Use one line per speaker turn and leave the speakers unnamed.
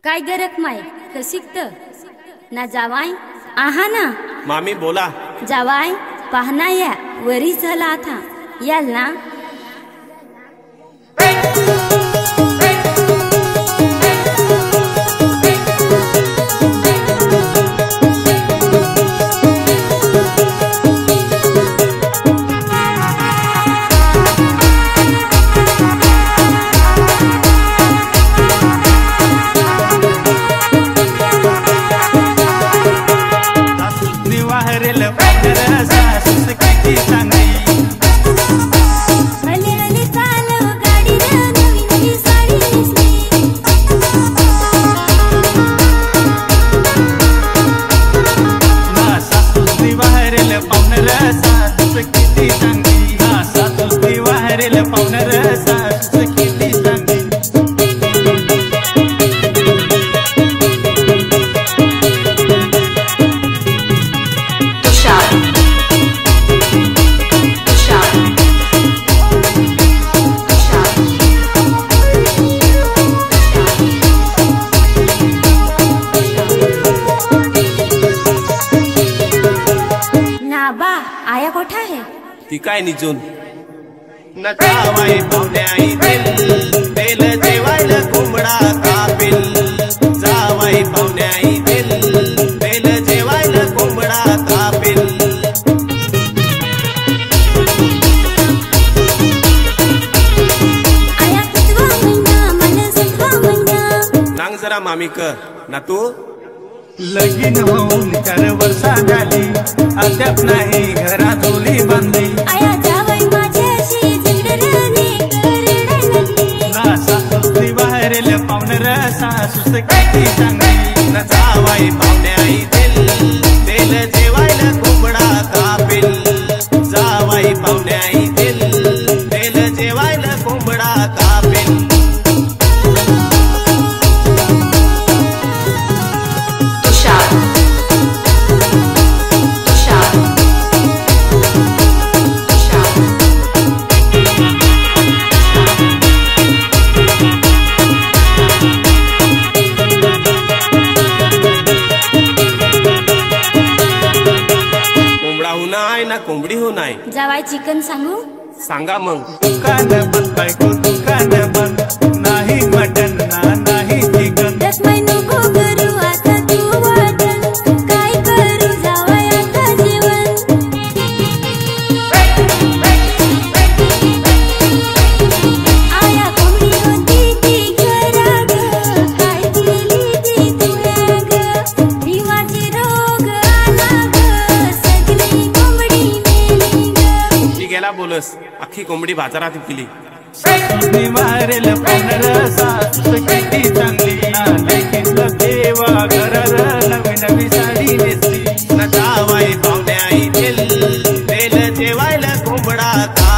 काय गरक माय कसिकत ना जावाय आहा ना
मामी बोला
जावाय पाहना या वरी झाला था याल ना
ती काय निजून नचावाई पाहुण्याई तेल जेवायला कोंबडा कापिल जावाई पाहुण्याई तेल जेवायला कोंबडा कापिल नांग जरा मामिक ना तू
लगीन होऊन 4 वर्ष झाली अद्याप नाही घरात ओली बांधली
आया जावई माझ्याशी जिंगडरने करडली
ना सासूची बाहेरील पाहुणर सासूस किती चांगली
ना जावाई पाहुण्याई तेल जेवायला कोंबडा कापिल जावाई पाहुण्याई तेल जेवायला कोंबडा कापिल कोंबडी हो नाही
जावाय चिकन सांगू
सांगा मग
दुकान बंद बायको दुकान बंद नाही मटन नाही चिकन
दस महिने को करू आता तू वाटण काय करू जावाय आता जेवण आया कोंबडी होती ती घराग काय केली ती तुला ग भिवाची रोग आला ग सगळी कोंबडी मेली ग
मी गेला बोलस अख्खी कोंबडी बाजारात विकली
सासूनी मारेल पाहुणर सासूस किती चांगली लेकीतलं देवा घरात नवी नवी साडी नेसली
ना जावाई पाहुण्याई तेल जेवायला कोंबडा का